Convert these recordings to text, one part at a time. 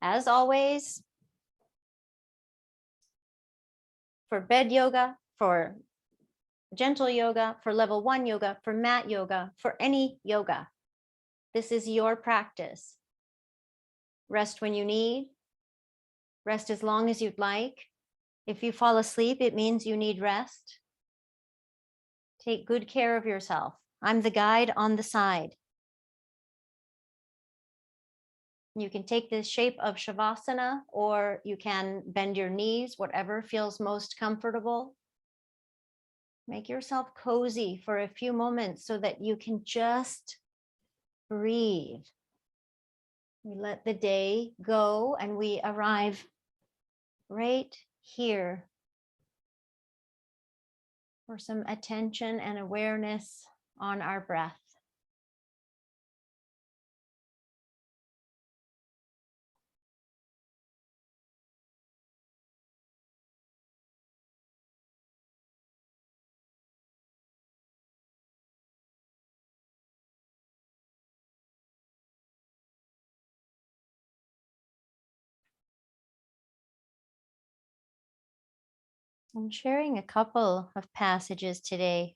As always, for bed yoga, for gentle yoga, for level 1 yoga, for mat yoga, for any yoga, this is your practice. Rest when you need, rest as long as you'd like. If you fall asleep, it means you need rest. Take good care of yourself. I'm the guide on the side. You can take the shape of Shavasana, or you can bend your knees, whatever feels most comfortable. Make yourself cozy for a few moments so that you can just breathe. We let the day go and we arrive right here for some attention and awareness on our breath. I'm sharing a couple of passages today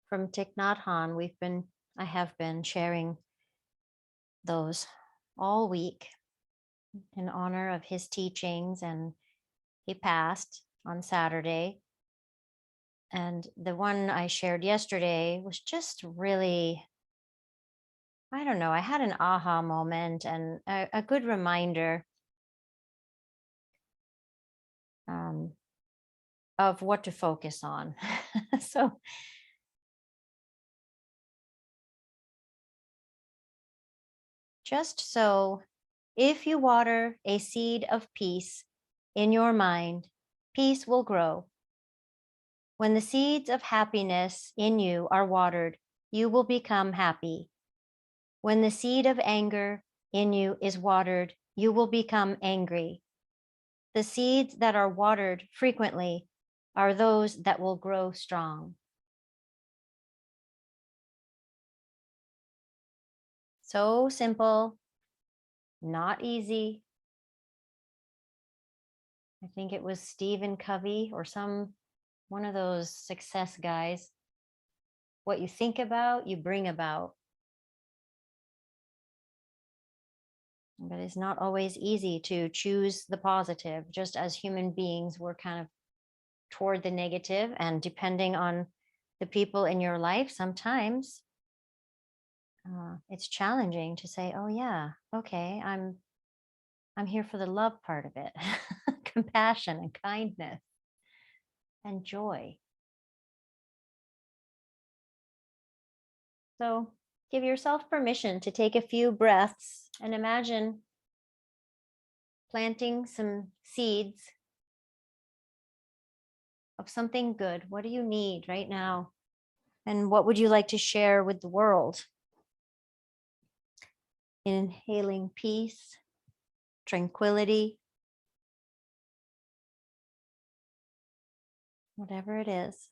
from Thich That Hanh. I have been sharing those all week in honor of his teachings, and he passed on Saturday. And the one I shared yesterday was just really, I don't know, I had an aha moment and a good reminder of what to focus on. So just so, if you water a seed of peace in your mind, peace will grow. When the seeds of happiness in you are watered, you will become happy. When the seed of anger in you is watered, you will become angry. The seeds that are watered frequently are those that will grow strong. So simple, not easy. I think it was Stephen Covey or one of those success guys. What you think about, you bring about. But it's not always easy to choose the positive. Just as human beings, we're kind of toward the negative, and depending on the people in your life, sometimes it's challenging to say, oh yeah, okay, I'm here for the love part of it. Compassion and kindness and joy. So give yourself permission to take a few breaths and imagine planting some seeds of something good. What do you need right now? And what would you like to share with the world? Inhaling peace, tranquility, whatever it is.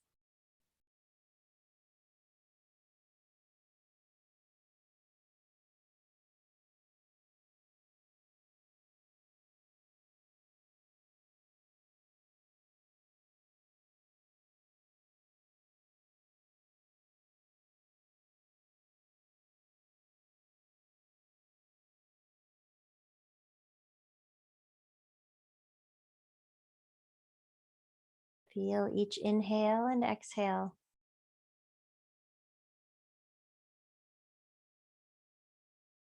Feel each inhale and exhale.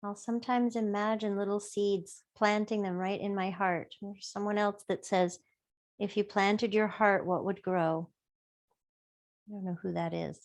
I'll sometimes imagine little seeds, planting them right in my heart. There's someone else that says, if you planted your heart, what would grow? I don't know who that is.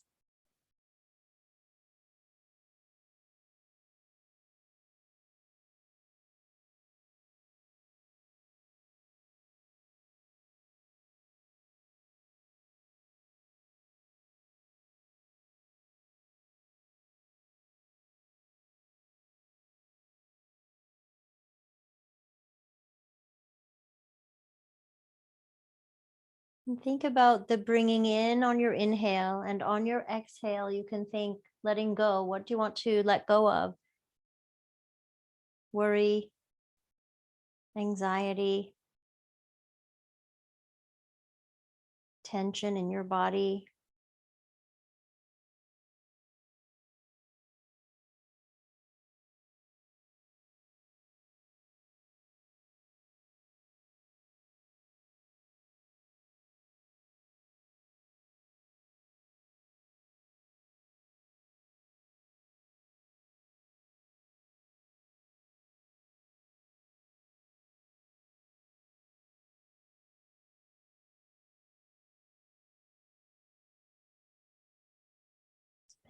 And think about the bringing in on your inhale, and on your exhale, you can think letting go. What do you want to let go of? Worry, anxiety, tension in your body.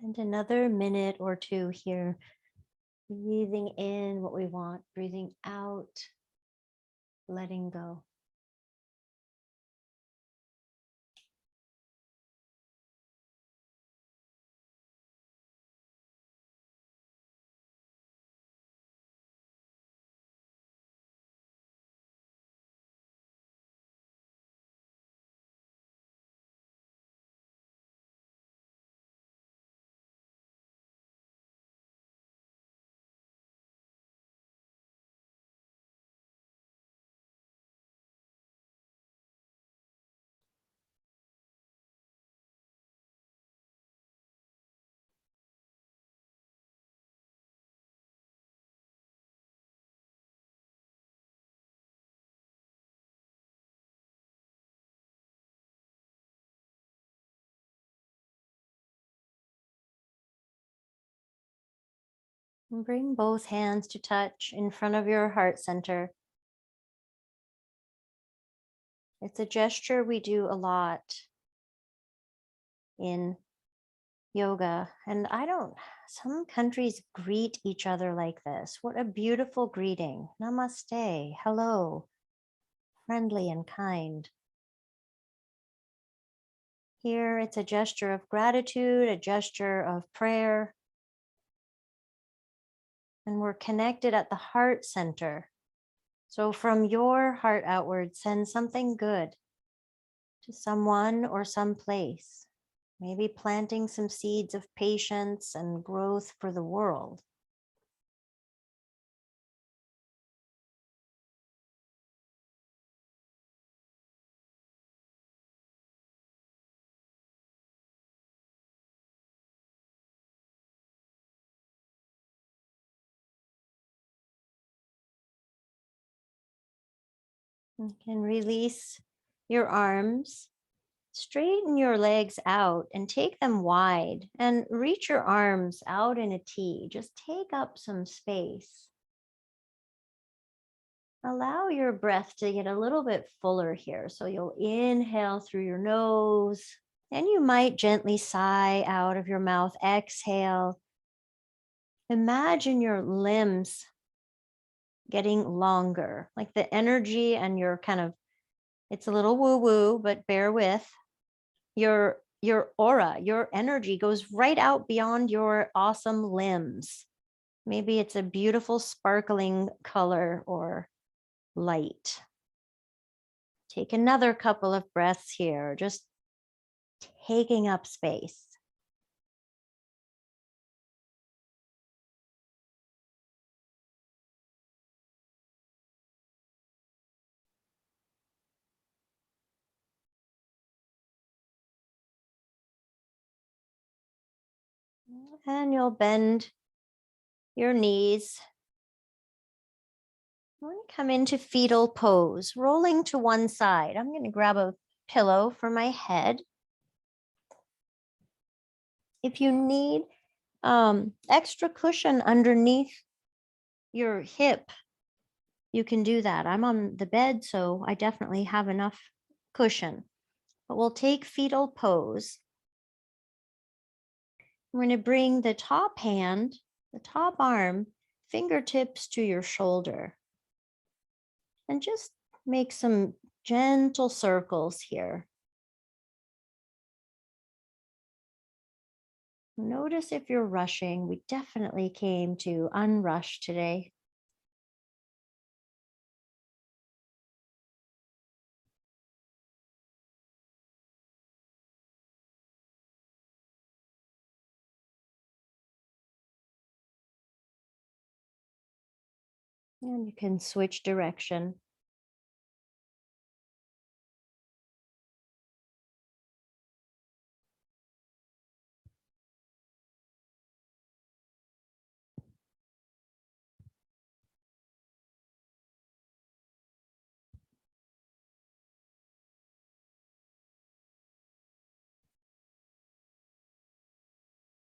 Spend another minute or two here, breathing in what we want, breathing out, letting go. And bring both hands to touch in front of your heart center. It's a gesture we do a lot in yoga. And some countries greet each other like this. What a beautiful greeting. Namaste. Hello. Friendly and kind. Here, it's a gesture of gratitude, a gesture of prayer. And we're connected at the heart center. So from your heart outward, send something good to someone or some place. Maybe planting some seeds of patience and growth for the world. You can release your arms, straighten your legs out and take them wide and reach your arms out in a T. Just take up some space. Allow your breath to get a little bit fuller here. So you'll inhale through your nose and you might gently sigh out of your mouth. Exhale. Imagine your limbs getting longer, like the energy and your it's a little woo woo, but bear with. Your aura, your energy goes right out beyond your awesome limbs. Maybe it's a beautiful sparkling color or light. Take another couple of breaths here, just taking up space. And you'll bend your knees. We're going to come into fetal pose, rolling to one side. I'm going to grab a pillow for my head. If you need extra cushion underneath your hip, you can do that. I'm on the bed, so I definitely have enough cushion. But we'll take fetal pose. We're going to bring the top hand, the top arm, fingertips to your shoulder. And just make some gentle circles here. Notice if you're rushing. We definitely came to unrush today. And you can switch direction.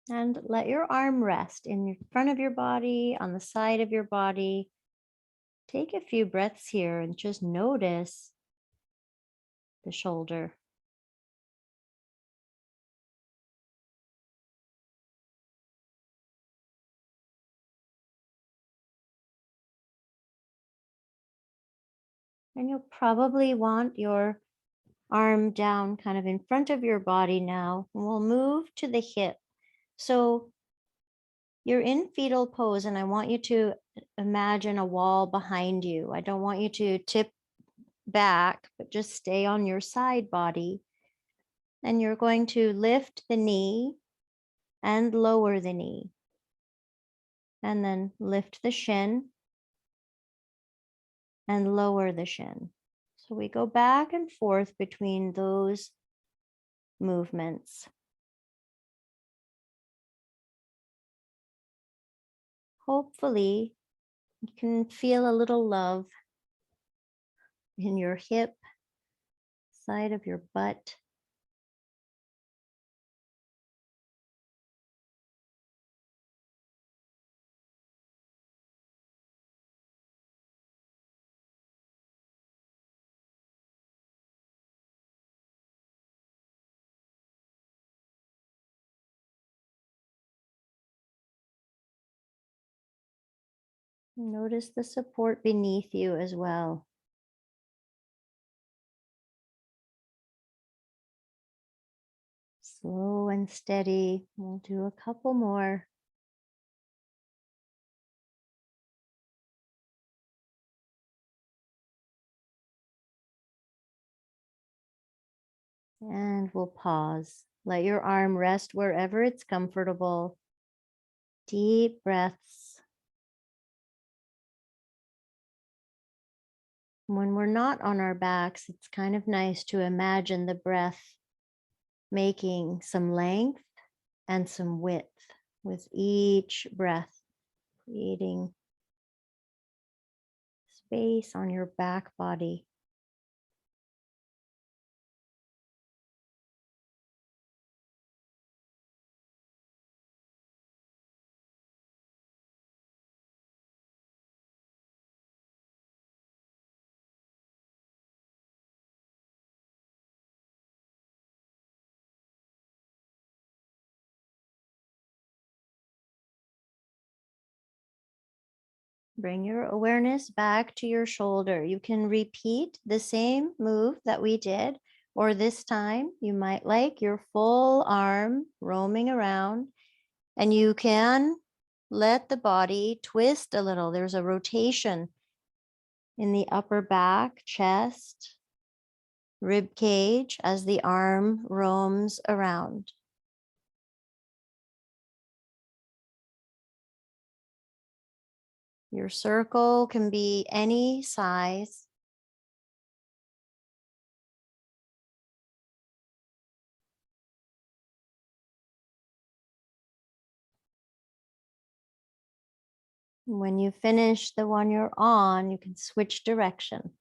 And let your arm rest in front of your body, on the side of your body. Take a few breaths here and just notice the shoulder. And you'll probably want your arm down kind of in front of your body now. And we'll move to the hip. So you're in fetal pose, and I want you to imagine a wall behind you. I don't want you to tip back, but just stay on your side body. And you're going to lift the knee and lower the knee. And then lift the shin and lower the shin. So we go back and forth between those movements. Hopefully, you can feel a little love in your hip, side of your butt. Notice the support beneath you as well. Slow and steady. We'll do a couple more. And we'll pause. Let your arm rest wherever it's comfortable. Deep breaths. When we're not on our backs, it's kind of nice to imagine the breath making some length and some width with each breath, creating space on your back body. Bring your awareness back to your shoulder. You can repeat the same move that we did, or this time you might like your full arm roaming around, and you can let the body twist a little. There's a rotation in the upper back, chest, rib cage as the arm roams around. Your circle can be any size. When you finish the one you're on, you can switch direction.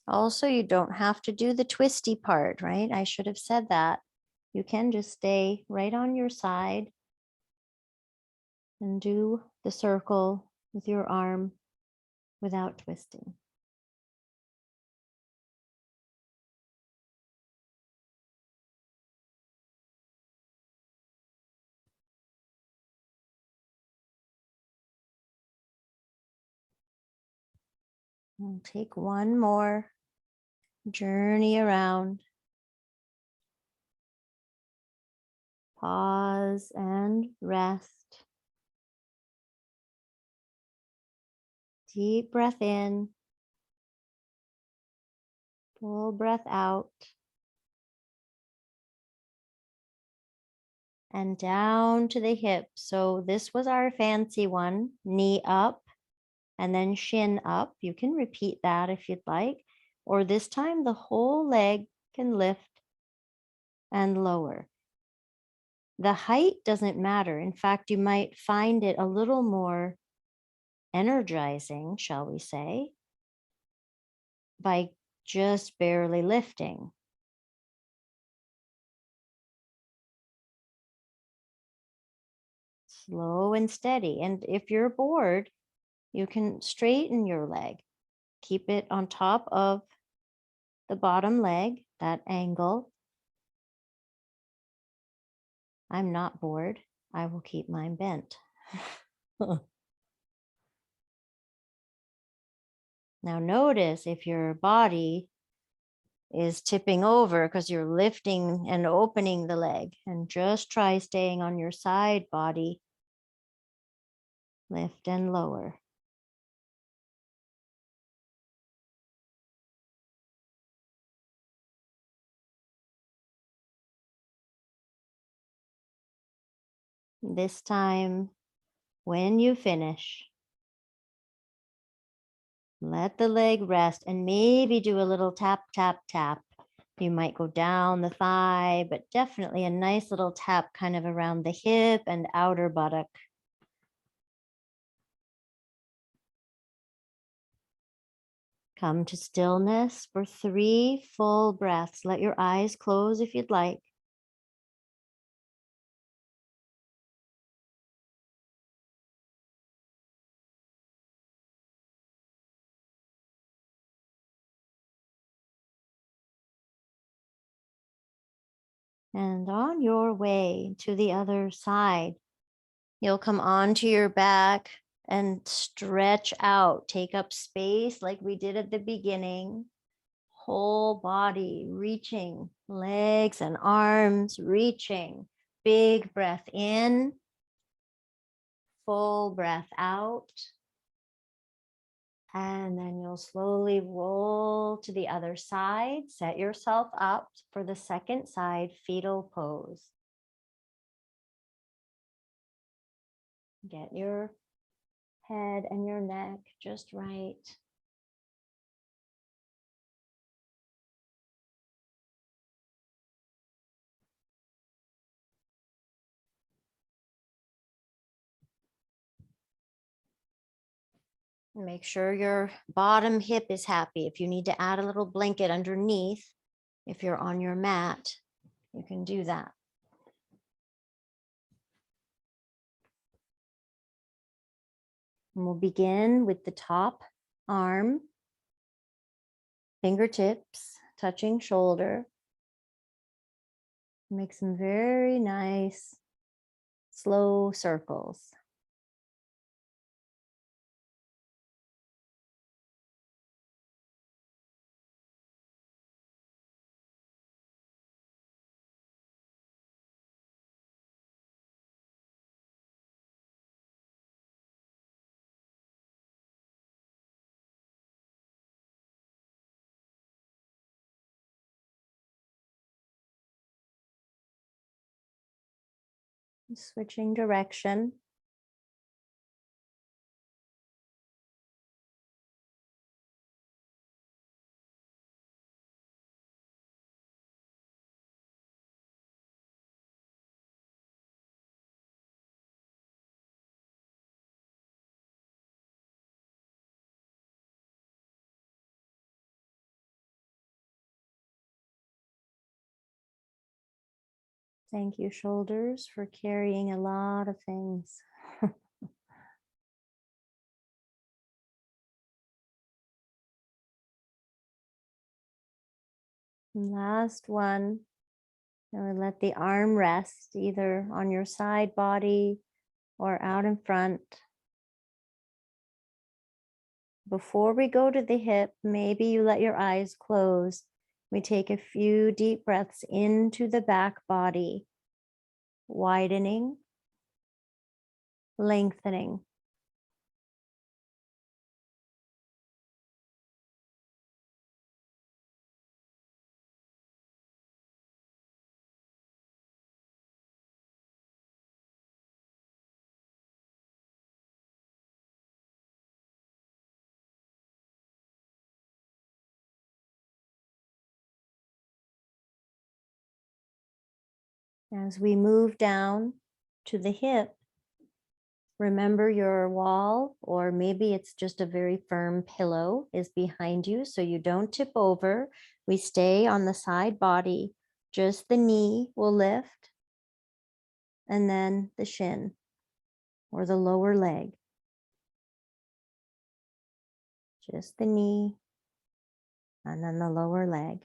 Also, you don't have to do the twisty part, right? I should have said that. You can just stay right on your side and do the circle with your arm without twisting. We'll take one more journey around. Pause and rest. Deep breath in. Full breath out. and down to the hip. So this was our fancy one, knee up and then shin up. You can repeat that if you'd like, or this time the whole leg can lift and lower. The height doesn't matter. In fact, you might find it a little more energizing, shall we say, by just barely lifting. Slow and steady. And if you're bored, you can straighten your leg. Keep it on top of the bottom leg, that angle. I'm not bored. I will keep mine bent. Now notice if your body is tipping over because you're lifting and opening the leg, and just try staying on your side body. Lift and lower. This time, when you finish, let the leg rest and maybe do a little tap, tap, tap. You might go down the thigh, but definitely a nice little tap kind of around the hip and outer buttock. Come to stillness for 3 full breaths. Let your eyes close if you'd like. And on your way to the other side, you'll come onto your back and stretch out. Take up space like we did at the beginning. Whole body reaching, legs and arms reaching. Big breath in, full breath out. And then you'll slowly roll to the other side. Set yourself up for the second side, fetal pose. Get your head and your neck just right. Make sure your bottom hip is happy. If you need to add a little blanket underneath, if you're on your mat, you can do that. And we'll begin with the top arm, fingertips touching shoulder. Make some very nice, slow circles. Switching direction. Thank you, shoulders, for carrying a lot of things. Last one. And let the arm rest either on your side body or out in front. Before we go to the hip, maybe you let your eyes close. We take a few deep breaths into the back body, widening, lengthening. As we move down to the hip, remember your wall, or maybe it's just a very firm pillow, is behind you so you don't tip over. We stay on the side body, just the knee will lift, and then the shin or the lower leg. Just the knee and then the lower leg.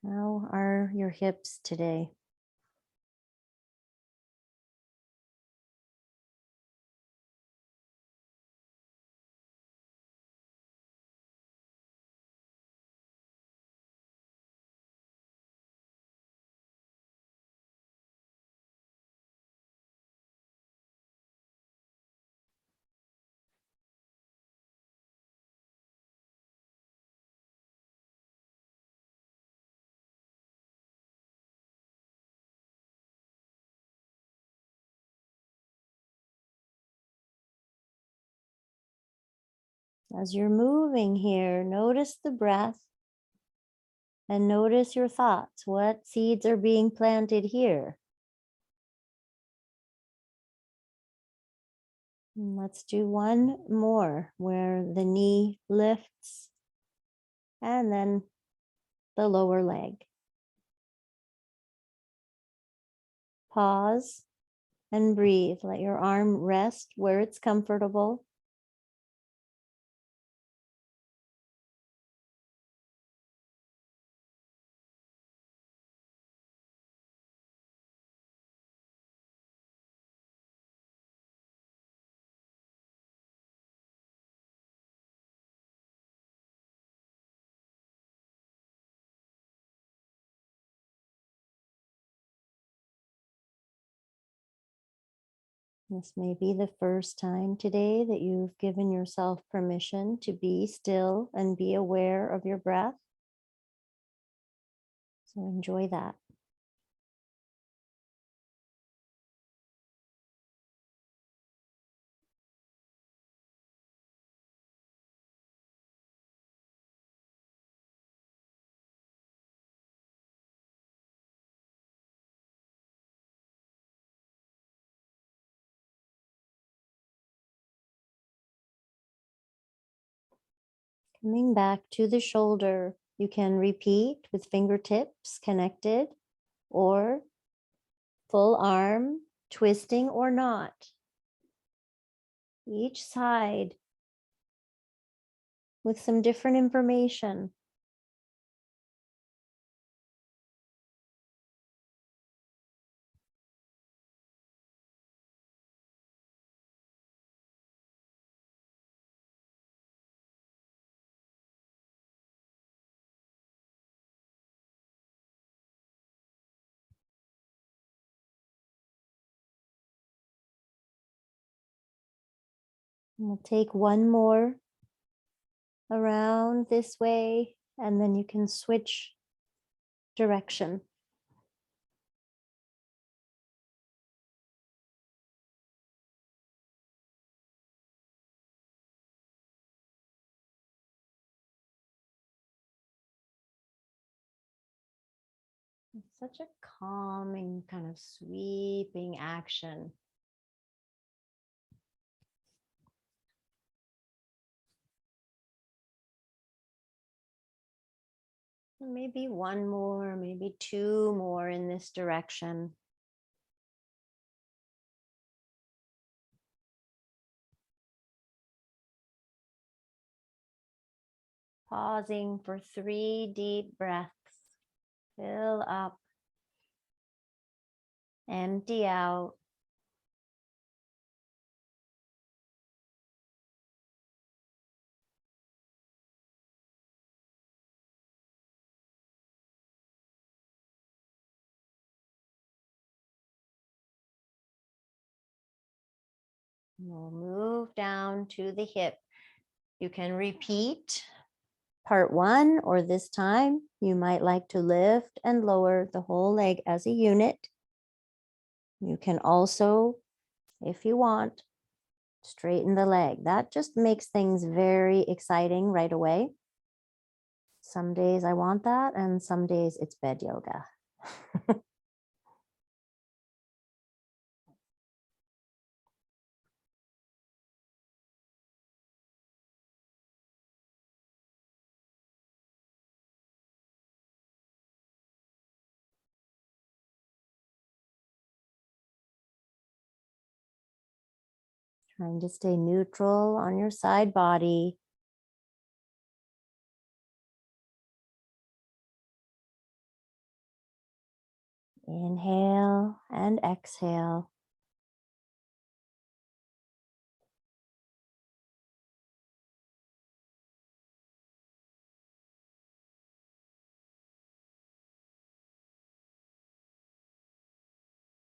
How are your hips today? As you're moving here, notice the breath and notice your thoughts. What seeds are being planted here? And let's do one more where the knee lifts and then the lower leg. Pause and breathe. Let your arm rest where it's comfortable. This may be the first time today that you've given yourself permission to be still and be aware of your breath. So enjoy that. Coming back to the shoulder, you can repeat with fingertips connected or full arm, twisting or not. Each side with some different information. We'll take one more around this way, and then you can switch direction. It's such a calming, kind of sweeping action. Maybe one more, maybe two more in this direction. Pausing for 3 deep breaths. Fill up, empty out. We'll move down to the hip. You can repeat part 1, or this time you might like to lift and lower the whole leg as a unit. You can also, if you want, straighten the leg. That just makes things very exciting right away. Some days I want that, and some days it's bed yoga. Trying to stay neutral on your side body. Inhale and exhale.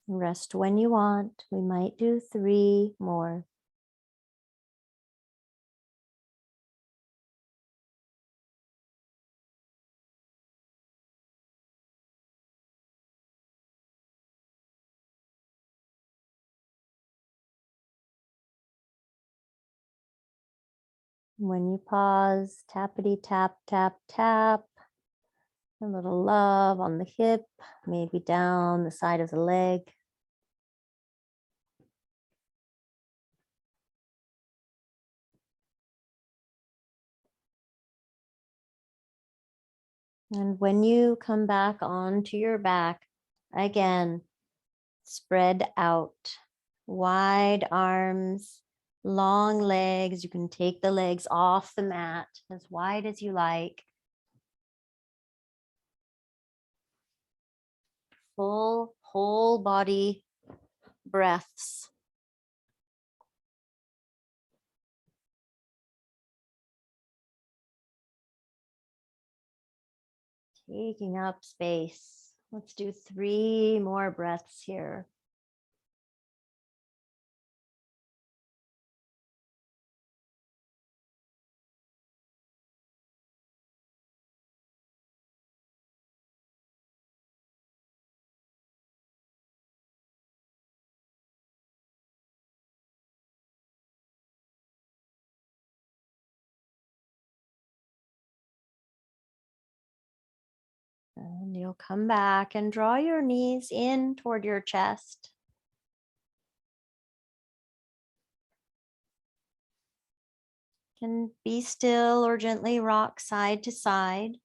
Rest when you want. We might do 3 more. When you pause, tappity tap, tap, tap. A little love on the hip, maybe down the side of the leg. And when you come back onto your back, again, spread out, wide arms, long legs. You can take the legs off the mat as wide as you like. Full whole body breaths. Taking up space. Let's do 3 more breaths here. And you'll come back and draw your knees in toward your chest. Can be still or gently rock side to side.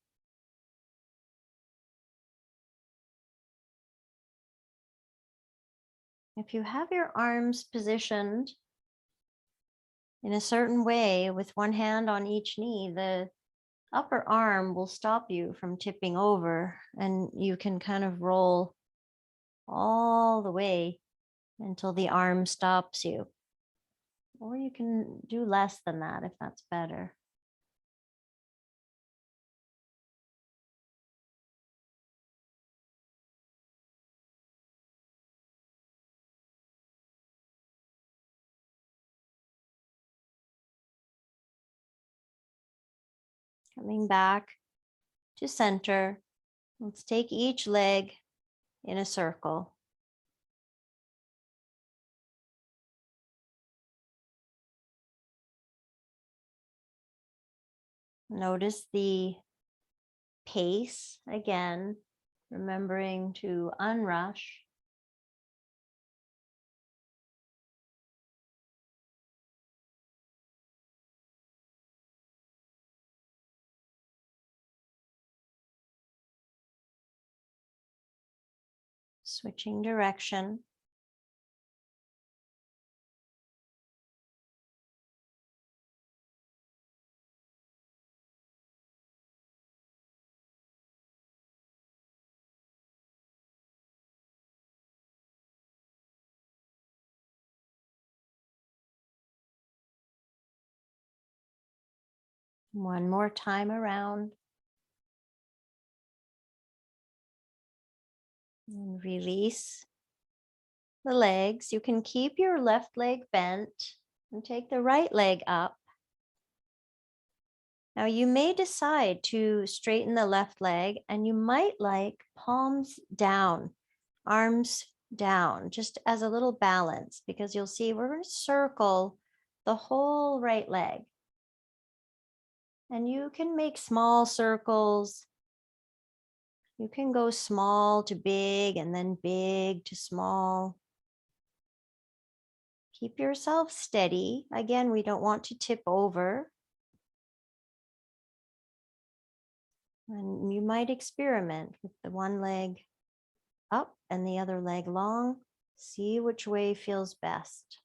If you have your arms positioned in a certain way with one hand on each knee, the upper arm will stop you from tipping over, and you can kind of roll all the way until the arm stops you. Or you can do less than that if that's better. Coming back to center. Let's take each leg in a circle. Notice the pace again, remembering to unrush. Switching direction. One more time around. And release the legs. You can keep your left leg bent and take the right leg up. Now you may decide to straighten the left leg, and you might like palms down, arms down, just as a little balance, because you'll see we're going to circle the whole right leg. And you can make small circles. You can go small to big and then big to small. Keep yourself steady. Again, we don't want to tip over. And you might experiment with the one leg up and the other leg long. See which way feels best.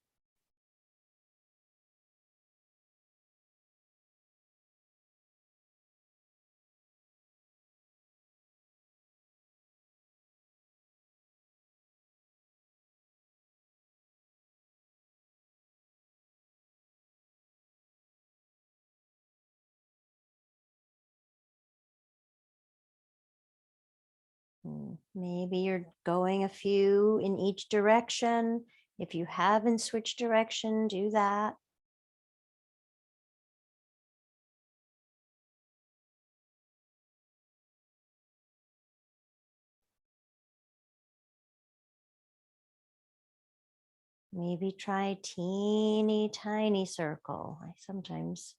Maybe you're going a few in each direction. If you haven't switched direction, do that. Maybe try teeny tiny circle. I sometimes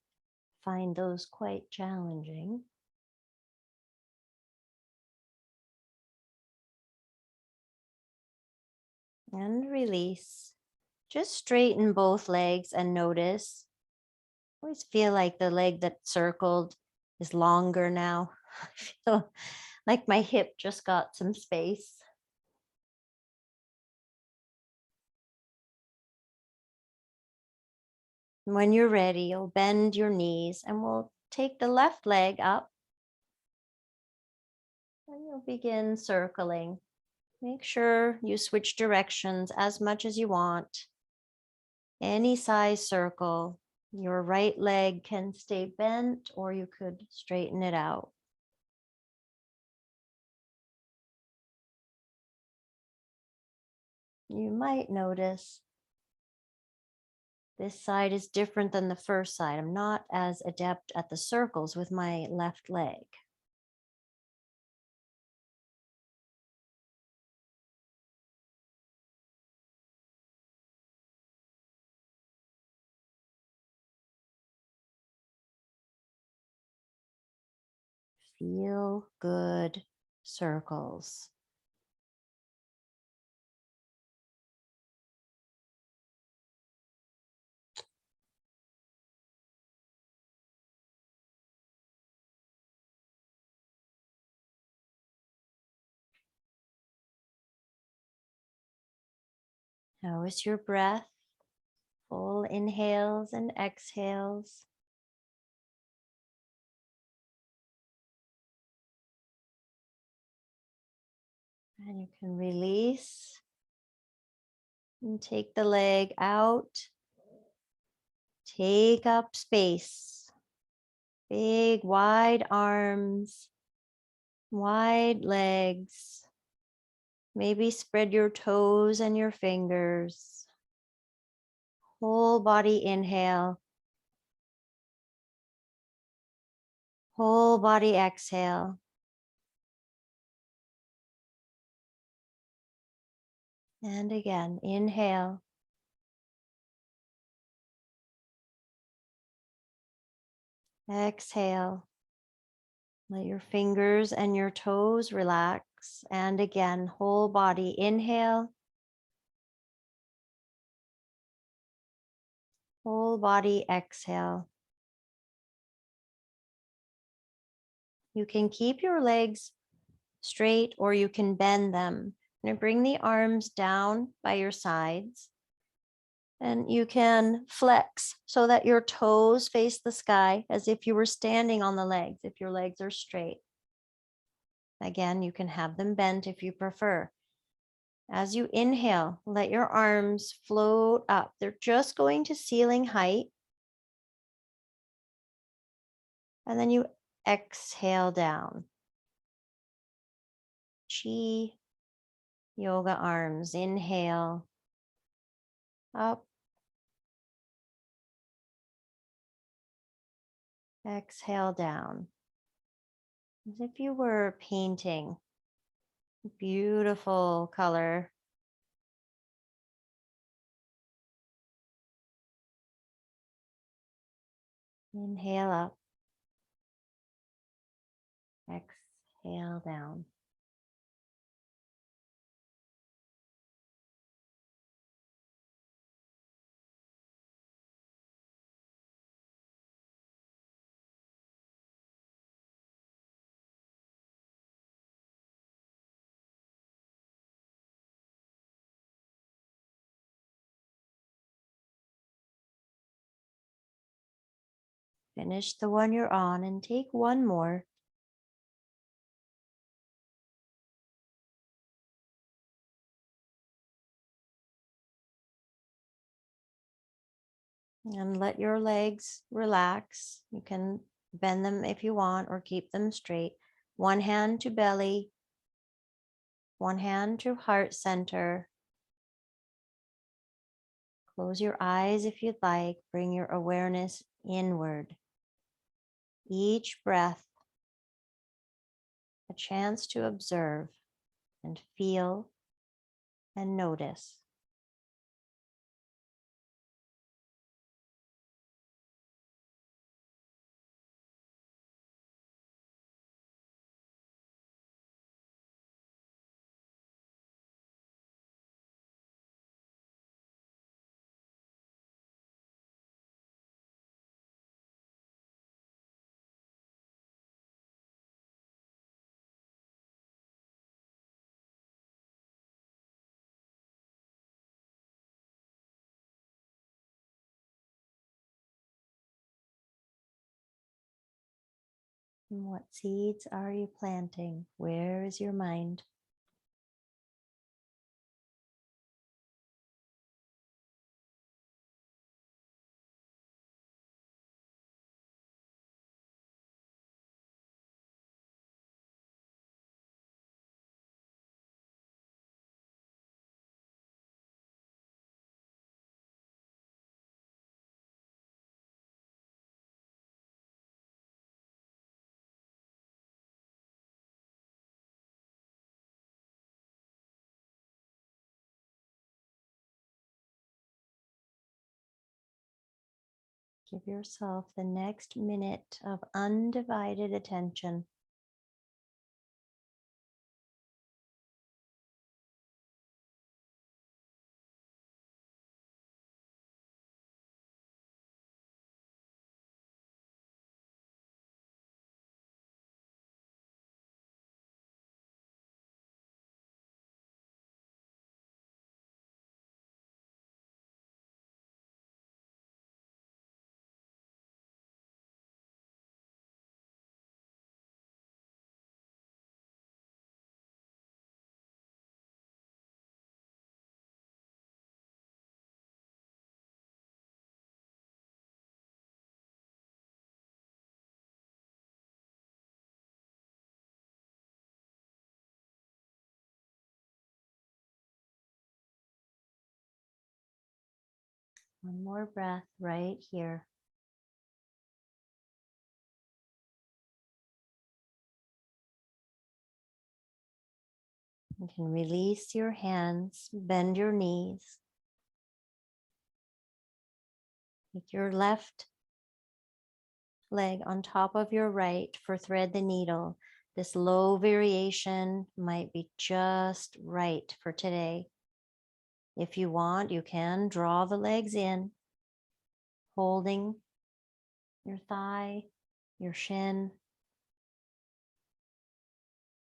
find those quite challenging. And release. Just straighten both legs and notice. I always feel like the leg that circled is longer now. I feel like my hip just got some space. When you're ready, you'll bend your knees and we'll take the left leg up and you'll begin circling. Make sure you switch directions as much as you want. Any size circle. Your right leg can stay bent or you could straighten it out. You might notice this side is different than the first side. I'm not as adept at the circles with my left leg. Feel good circles. How is your breath? Full inhales and exhales. And you can release and take the leg out. Take up space. Big, wide arms, wide legs. Maybe spread your toes and your fingers. Whole body inhale. Whole body exhale. And again, inhale. Exhale. Let your fingers and your toes relax. And again, whole body inhale. Whole body exhale. You can keep your legs straight or you can bend them. Now bring the arms down by your sides. And you can flex so that your toes face the sky as if you were standing on the legs, if your legs are straight. Again, you can have them bent if you prefer. As you inhale, let your arms float up. They're just going to ceiling height. And then you exhale down. Chi yoga arms. Inhale up. Exhale down. As if you were painting. Beautiful color. Inhale up. exhale down. Finish the one you're on and take one more. And let your legs relax. You can bend them if you want or keep them straight. One hand to belly, one hand to heart center. Close your eyes if you'd like. Bring your awareness inward. Each breath, a chance to observe and feel and notice. And what seeds are you planting? Where is your mind? Give yourself the next minute of undivided attention. One more breath right here. You can release your hands, bend your knees. Take your left leg on top of your right for thread the needle. This low variation might be just right for today. If you want, you can draw the legs in, holding your thigh, your shin.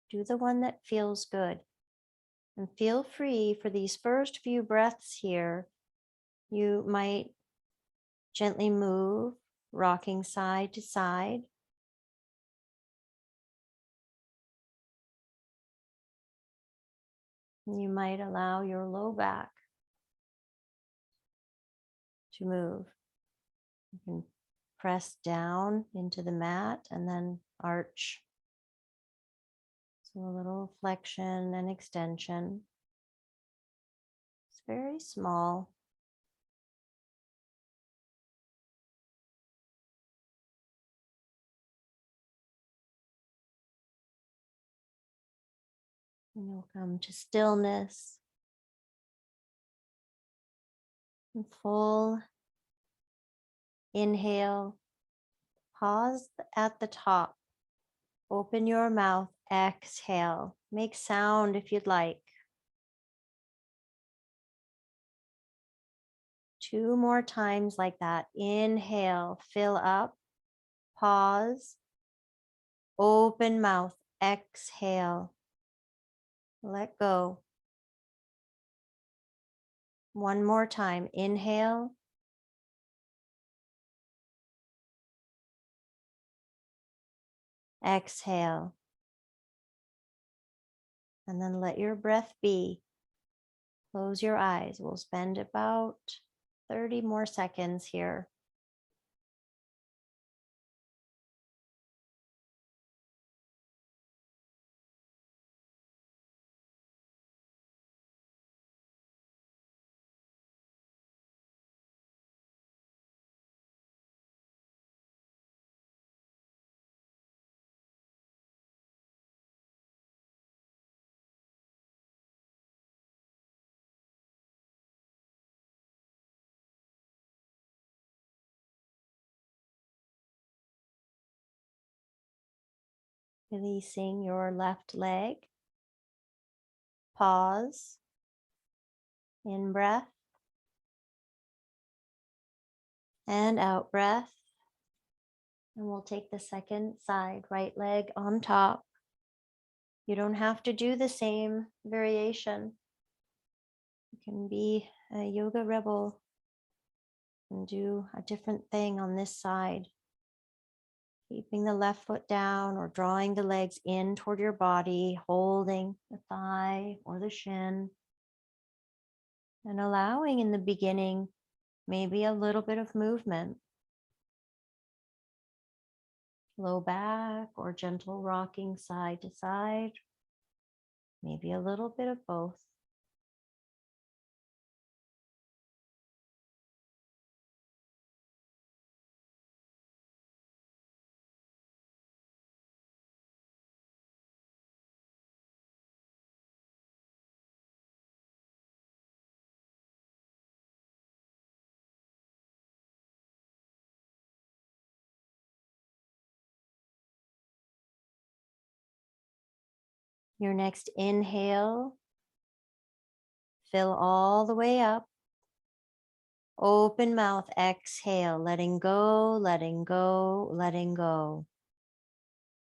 Do the one that feels good. And feel free for these first few breaths here. You might gently move, rocking side to side. You might allow your low back to move. You can press down into the mat and then arch. So a little flexion and extension. It's very small. And you'll come to stillness and full inhale. Pause at the top. Open your mouth Exhale. Make sound if you'd like. 2 more times like that. Inhale, fill up, pause, open mouth, exhale, let go. One more time. Inhale, exhale, and then let your breath be. Close your eyes. We'll spend about 30 more seconds here. Releasing your left leg. Pause. In breath. And out breath. And we'll take the second side, right leg on top. You don't have to do the same variation. You can be a yoga rebel and do a different thing on this side. Keeping the left foot down or drawing the legs in toward your body, holding the thigh or the shin. And allowing in the beginning maybe a little bit of movement. Low back or gentle rocking side to side. Maybe a little bit of both. Your next inhale, fill all the way up. Open mouth, exhale, letting go, letting go, letting go.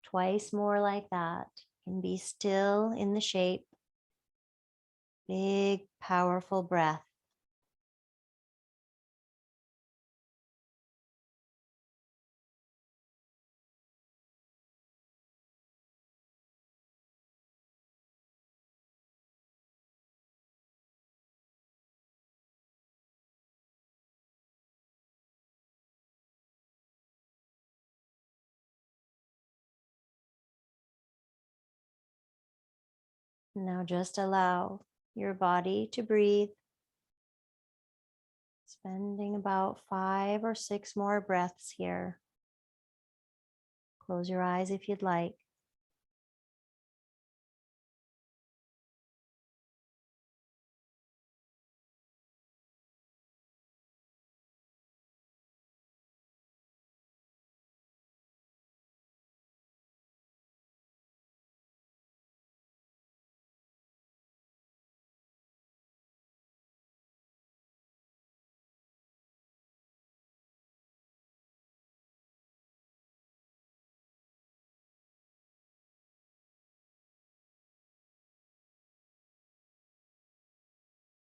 Twice more like that. And be still in the shape. Big, powerful breath. Now just allow your body to breathe. Spending about 5 or 6 more breaths here. Close your eyes if you'd like.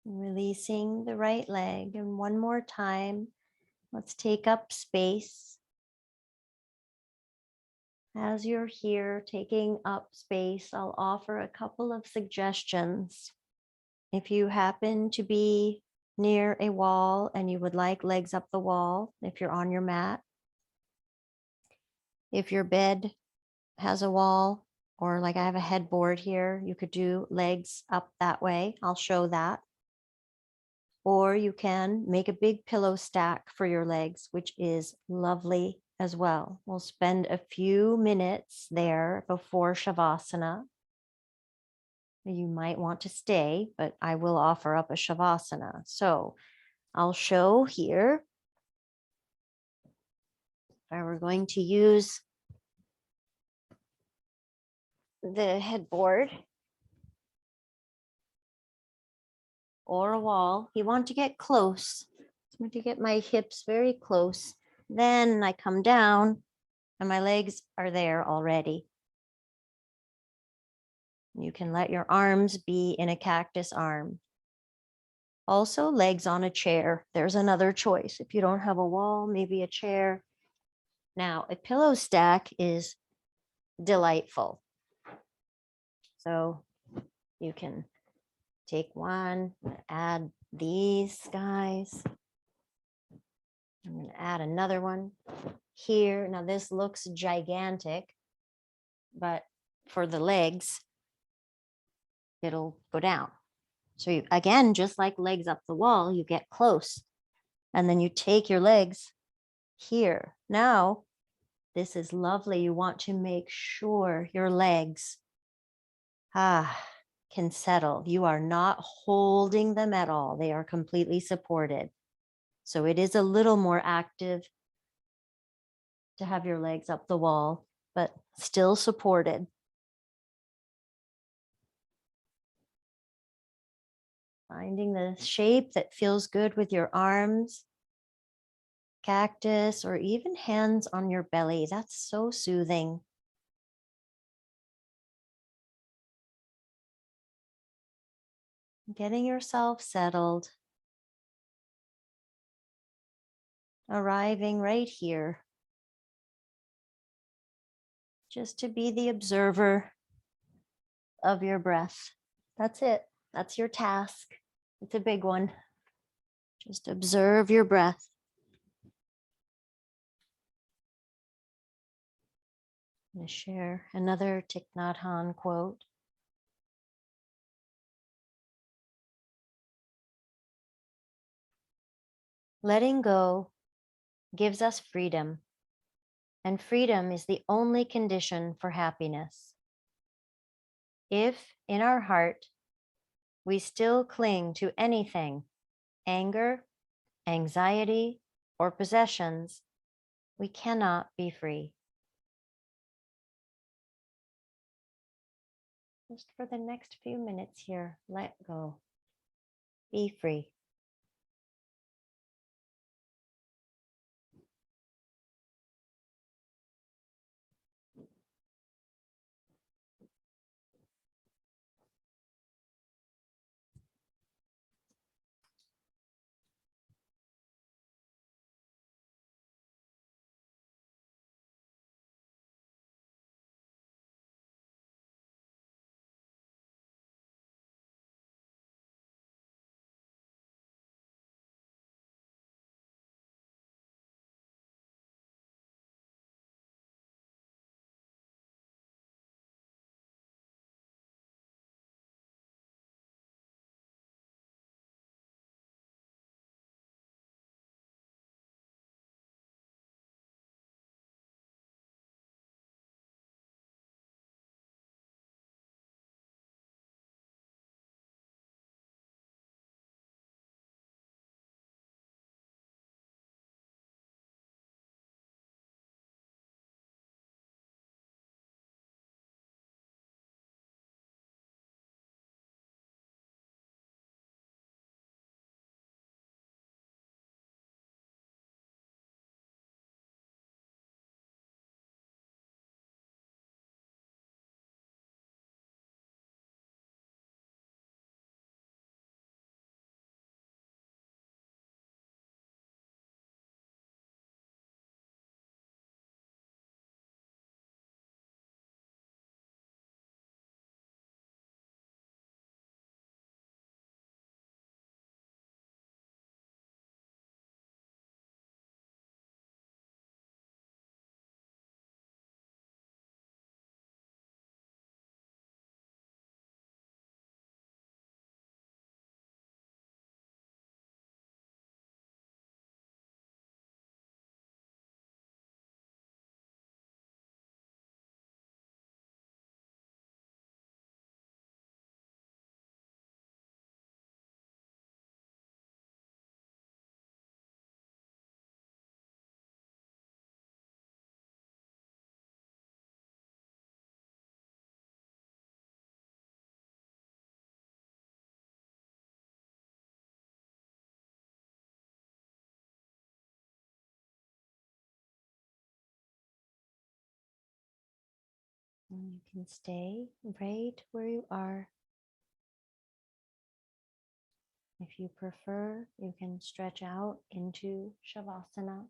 Releasing the right leg. And one more time, let's take up space. As you're here taking up space, I'll offer a couple of suggestions. If you happen to be near a wall and you would like legs up the wall, if you're on your mat, if your bed has a wall, or like I have a headboard here, you could do legs up that way. I'll show that. Or you can make a big pillow stack for your legs, which is lovely as well. We'll spend a few minutes there before Shavasana. You might want to stay, but I will offer up a Shavasana. So I'll show here. If I were going to use the headboard or a wall. You want to get close. I want to get my hips very close. Then I come down and my legs are there already. You can let your arms be in a cactus arm. Also, legs on a chair. There's another choice. If you don't have a wall, maybe a chair. Now, a pillow stack is delightful. So you can take one, add these guys. I'm going to add another one here. Now, this looks gigantic, but for the legs, it'll go down. So you, again, just like legs up the wall, you get close and then you take your legs here. Now, this is lovely. You want to make sure your legs can settle. You are not holding them at all. They are completely supported. So it is a little more active to have your legs up the wall, but still supported. Finding the shape that feels good with your arms, cactus, or even hands on your belly. That's so soothing. Getting yourself settled. Arriving right here. Just to be the observer of your breath. That's it. That's your task. It's a big one. Just observe your breath. I'm going to share another Thich Nhat Hanh quote. Letting go gives us freedom, and freedom is the only condition for happiness. If in our heart we still cling to anything, anger, anxiety, or possessions, we cannot be free. Just for the next few minutes here, let go. Be free. And you can stay right where you are. If you prefer, you can stretch out into Shavasana.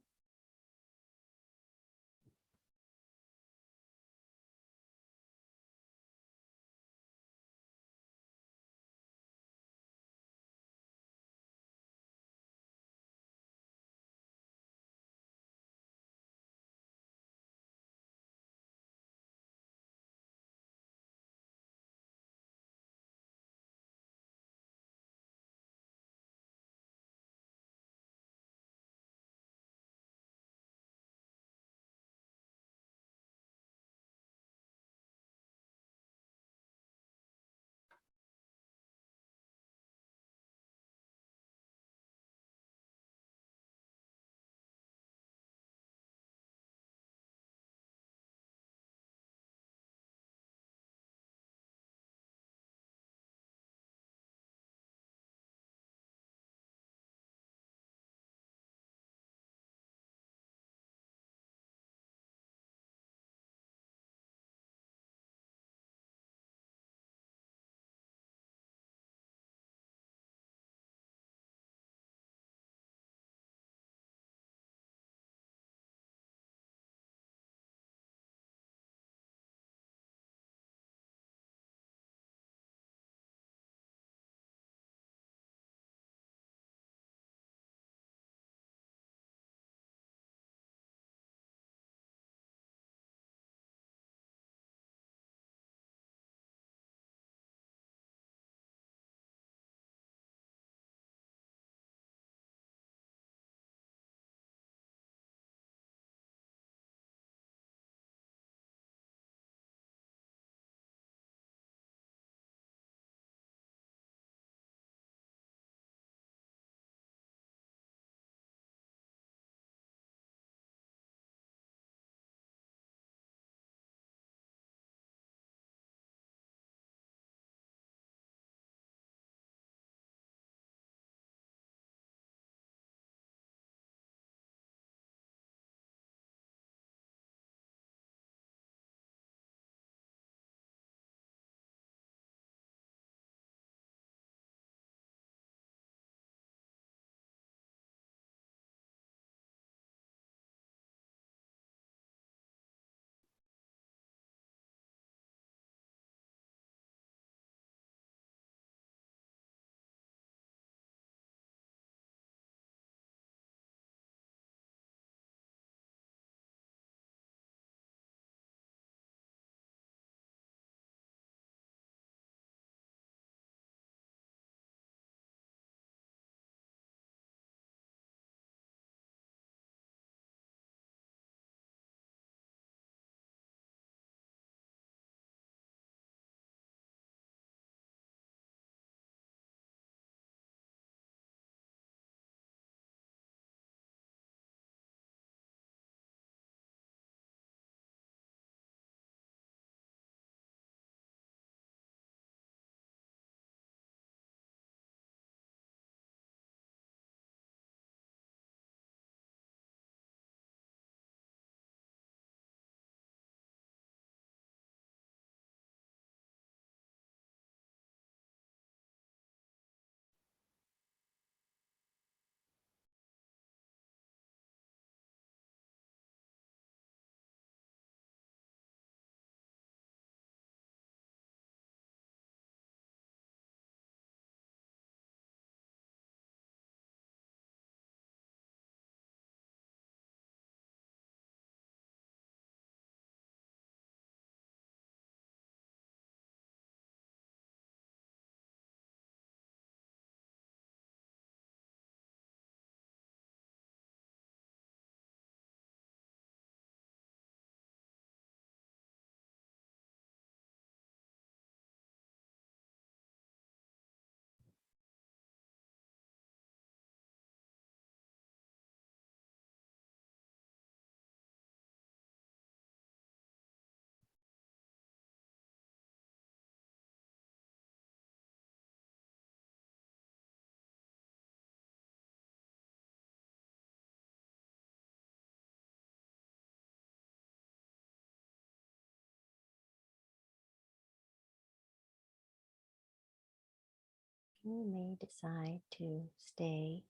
You may decide to stay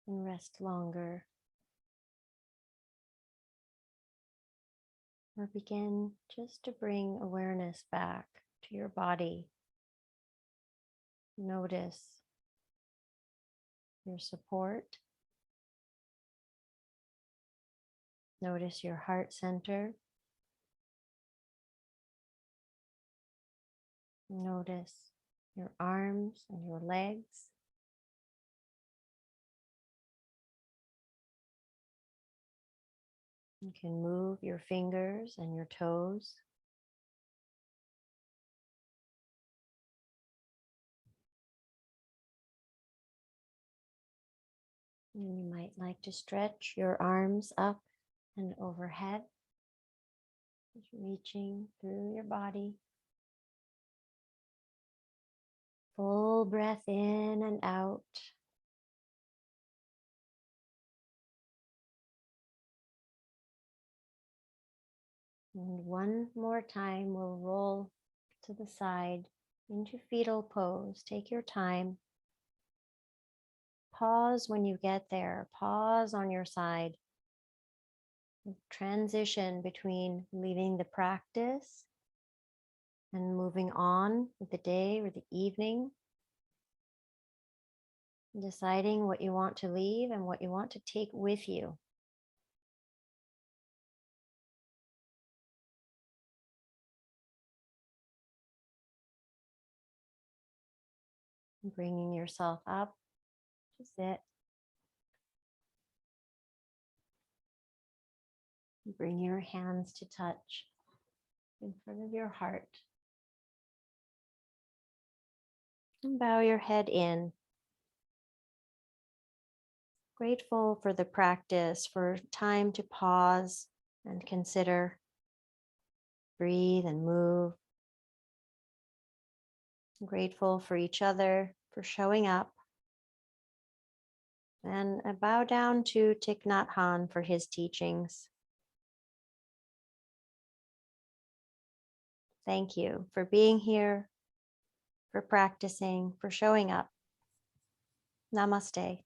and rest longer, or begin just to bring awareness back to your body. Notice your support. Notice your heart center. Notice your arms and your legs. You can move your fingers and your toes. And you might like to stretch your arms up and overhead, just reaching through your body. Full breath in and out. And one more time, we'll roll to the side into fetal pose. Take your time. Pause when you get there. Pause on your side. Transition between leaving the practice and moving on with the day or the evening. Deciding what you want to leave and what you want to take with you. Bringing yourself up to sit. Bring your hands to touch in front of your heart. And bow your head in. Grateful for the practice, for time to pause and consider, breathe and move. Grateful for each other, for showing up. And a bow down to Thich That Hanh for his teachings. Thank you for being here, for practicing, for showing up. Namaste.